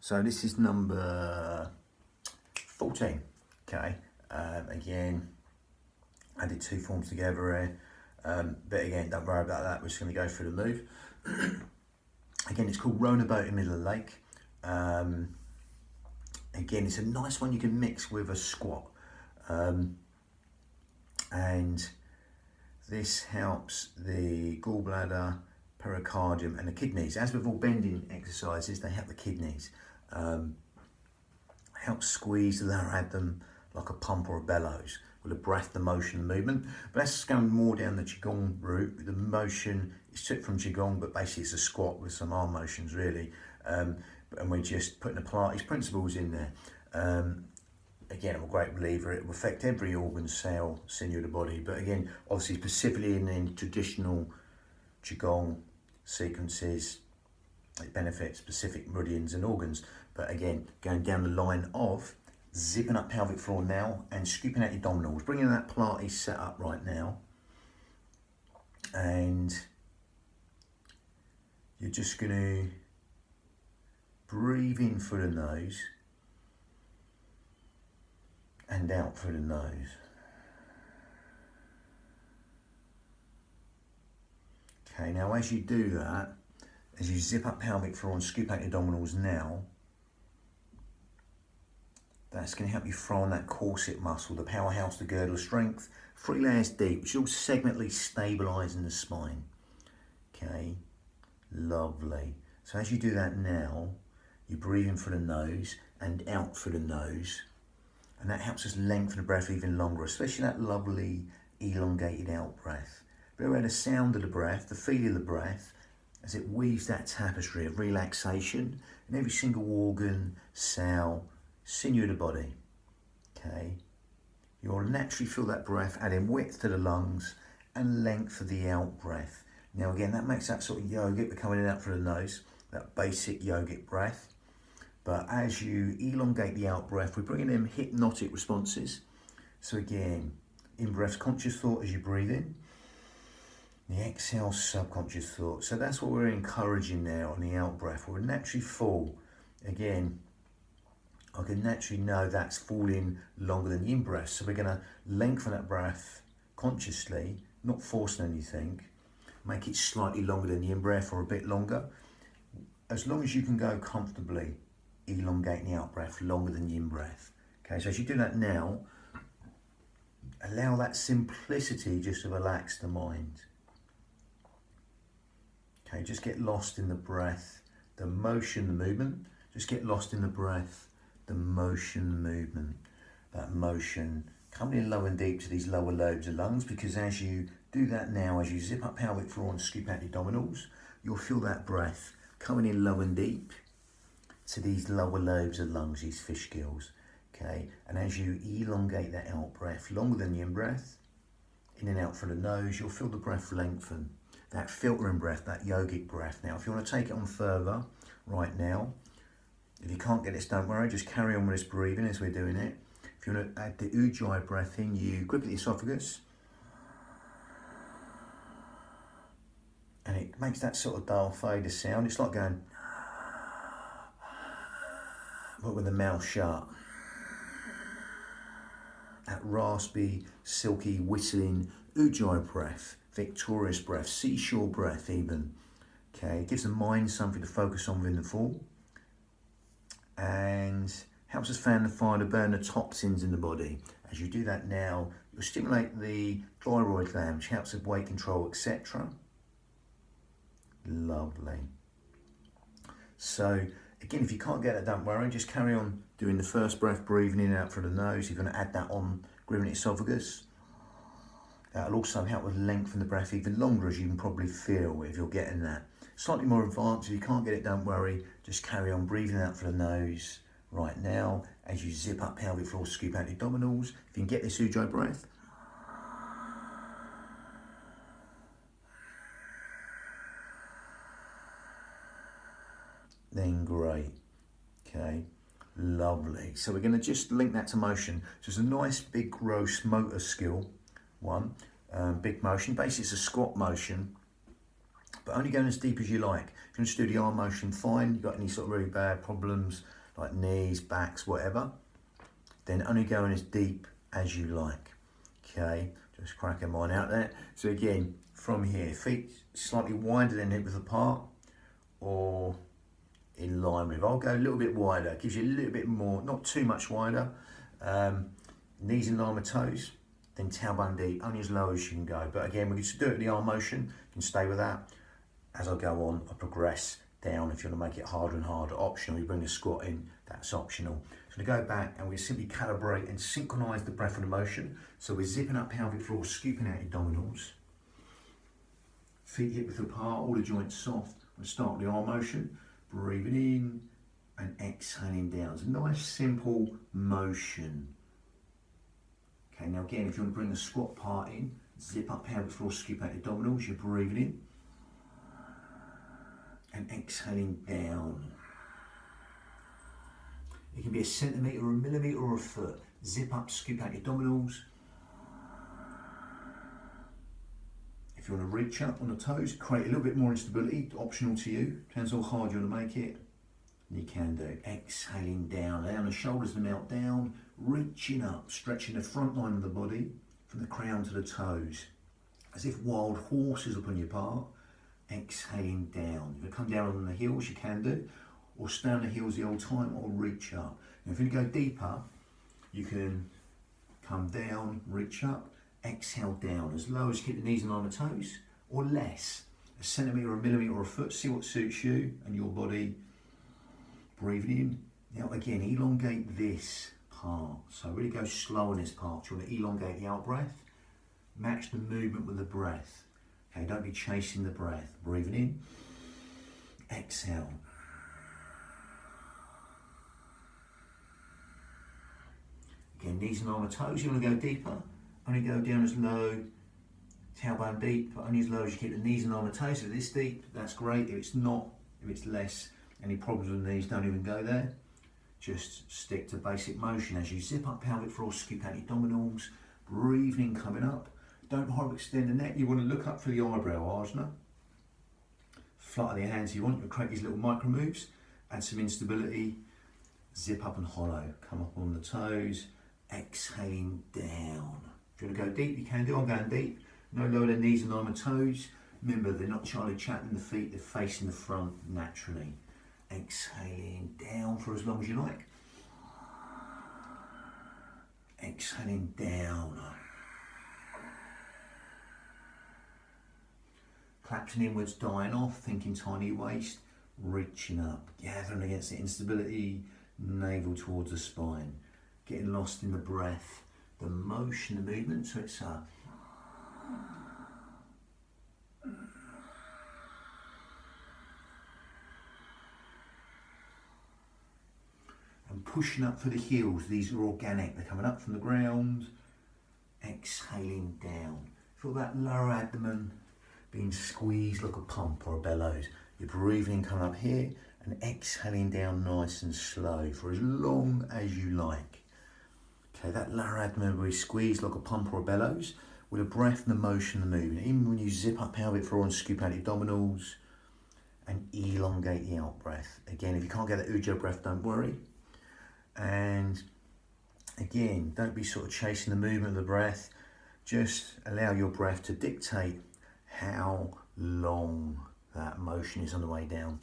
So this is number 14, okay. Again, I did 2 forms together here, but again, don't worry about that, we're just going to go through the move. Again, it's called rowing a boat in the middle of the lake. Again, it's a nice one you can mix with a squat. And this helps the gallbladder, pericardium and the kidneys. As with all bending exercises, they help the kidneys. Helps squeeze the lower abdomen like a pump or a bellows with the breath, the motion, the movement. But that's going more down the Qigong route. The motion is took from Qigong, but basically it's a squat with some arm motions really. And we're just putting the Pilates principles in there. Again, I'm a great believer, it will affect every organ, cell, sinew of the body. But again, obviously specifically in the traditional Qigong sequences, it benefits specific meridians and organs. But again, going down the line of zipping up pelvic floor now and scooping out your abdominals, bringing that Pilates set up right now. And you're just going to breathe in through the nose and out through the nose. Okay, now as you do that, as you zip up pelvic floor and scoop out your abdominals now, that's going to help you throw on that corset muscle, the powerhouse, the girdle of strength, 3 layers deep, which is all segmentally stabilising the spine. Okay, lovely. So as you do that now, you breathe in through the nose and out through the nose. And that helps us lengthen the breath even longer, especially that lovely elongated out breath. Be aware of the sound of the breath, the feel of the breath, as it weaves that tapestry of relaxation in every single organ, cell, sinew of the body. Okay, you'll naturally feel that breath adding width to the lungs and length of the out breath. Now again, that makes that sort of yogic coming in and out through the nose, that basic yogic breath. But as you elongate the out breath, we're bringing in hypnotic responses. So again, in breath, conscious thought as you breathe in. The exhale, subconscious thought. So that's what we're encouraging there on the out breath. We'll naturally fall. Again, I can naturally know that's falling longer than the in breath. So we're going to lengthen that breath consciously, not forcing anything. Make it slightly longer than the in breath or a bit longer. As long as you can go comfortably, elongate the out breath longer than the in breath. Okay, so as you do that now, allow that simplicity just to relax the mind. Okay, just get lost in the breath, the motion, the movement. Just get lost in the breath, the motion, the movement. That motion coming in low and deep to these lower lobes of lungs, because as you do that now, as you zip up pelvic floor and scoop out the abdominals, you'll feel that breath coming in low and deep to these lower lobes of lungs, these fish gills. Okay, and as you elongate that out breath longer than the in breath, in and out through the nose, you'll feel the breath lengthen. That filtering breath, that yogic breath. Now, if you want to take it on further right now, if you can't get this, don't worry, just carry on with this breathing as we're doing it. If you want to add the ujjayi breath in, you grip at the esophagus, and it makes that sort of dull fader sound. It's like going, but with the mouth shut. That raspy, silky, whistling ujjayi breath, victorious breath, seashore breath even. Okay, it gives the mind something to focus on within the fall, and helps us fan the fire to burn the toxins in the body. As you do that now, you'll stimulate the thyroid gland, which helps with weight control, etc. Lovely. So again, if you can't get it, don't worry, just carry on doing the first breath, breathing in and out through the nose. You're going to add that on, gripping the esophagus. That'll also help with lengthen the breath even longer, as you can probably feel if you're getting that. Slightly more advanced, if you can't get it, don't worry, just carry on breathing out through the nose right now as you zip up pelvic floor, scoop out the abdominals. If you can get this ujjayi breath. Then great. Okay, lovely. So we're going to just link that to motion. So it's a nice big gross motor skill one. Big motion, basically it's a squat motion, but only going as deep as you like. If you want to do the arm motion, fine. You've got any sort of really bad problems like knees, backs, whatever, then only going as deep as you like. Okay, just cracking mine out there. So again, from here, feet slightly wider than hip width apart or in line with. I'll go a little bit wider, gives you a little bit more, not too much wider. Knees in line with toes, then tailbone deep, only as low as you can go. But again, we can do it with the arm motion, you can stay with that. As I go on, I progress down. If you want to make it harder and harder, optional, you bring the squat in, that's optional. So we go back and we simply calibrate and synchronize the breath and the motion. So we're zipping up pelvic floor, scooping out abdominals. Feet hip width apart, all the joints soft. We'll start with the arm motion, breathing in and exhaling down. It's a nice simple motion. Okay, now again, if you want to bring the squat part in, zip up pelvic floor, scoop out abdominals, you're breathing in and exhaling down. It can be a centimetre or a millimetre or a foot. Zip up, scoop out your abdominals. If you want to reach up on the toes, create a little bit more instability, optional to you. Depends how hard you want to make it. You can do. Exhaling down, allow the shoulders to melt down, reaching up, stretching the front line of the body from the crown to the toes. As if wild horses upon your part. Exhaling down. If you come down on the heels, you can do, or stay on the heels the whole time, or reach up. And if you go deeper, you can come down, reach up, exhale down, as low as you keep the knees in line with the toes, or less, a centimetre, a millimetre, or a foot. See what suits you and your body. Breathing in. Now again, elongate this part. So really go slow on this part. You want to elongate the out breath, match the movement with the breath. Okay, don't be chasing the breath. Breathing in, exhale. Again, knees and arm toes. You want to go deeper. Only go down as low, tailbone deep, but only as low as you keep the knees and arm toes. If this deep, that's great. If it's not, if it's less, any problems with the knees, don't even go there. Just stick to basic motion as you zip up pelvic floor, scoop out your abdominals, breathing coming up. Don't hyperextend the neck. You want to look up for the eyebrow ajna. Flutter the hands you want. You'll create these little micro moves. Add some instability. Zip up and hollow. Come up on the toes. Exhaling down. If you want to go deep, you can do. I'm going deep. No lower than knees and line with toes. Remember, they're not Charlie Chaplin, the feet. They're facing the front naturally. Exhaling down for as long as you like. Exhaling down. Collapsing inwards, dying off, thinking tiny waist, reaching up, gathering against the instability, navel towards the spine, getting lost in the breath, the motion, the movement, so it's a and pushing up for the heels. These are organic, they're coming up from the ground, exhaling down. Feel that lower abdomen being squeezed like a pump or a bellows. You're breathing, coming up here and exhaling down nice and slow for as long as you like. Okay, that lower abdomen will be squeezed like a pump or a bellows with the breath and the motion and the movement. Even when you zip up pelvic floor and scoop out the abdominals and elongate the out breath. Again, if you can't get that Ujjayi breath, don't worry. And again, don't be sort of chasing the movement of the breath. Just allow your breath to dictate how long that motion is on the way down.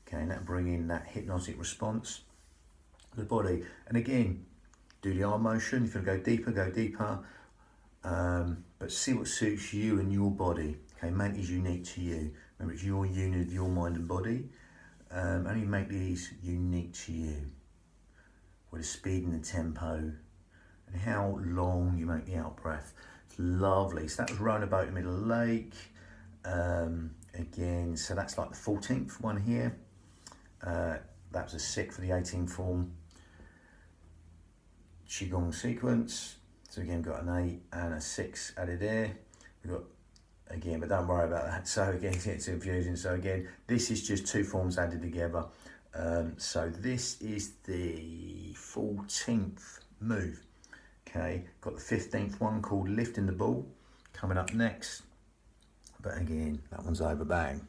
Okay, and that bring in that hypnotic response to the body. And again, do the arm motion. If you want to go deeper, go deeper. But see what suits you and your body. Okay, make these unique to you. Remember, it's your unit of your mind and body. Only make these unique to you. With the speed and the tempo, and how long you make the out breath. It's lovely. So that was rowing a boat in the middle of the lake. Again, so that's like the 14th one here. That was a 6 for the 18 form Qigong sequence. So again, we've got an 8 and a 6 added there. We've got, again, but don't worry about that. So again, it's confusing. So again, this is just 2 forms added together. So this is the 14th move. Okay, got the 15th one called lifting the ball coming up next. But again, that one's over bang.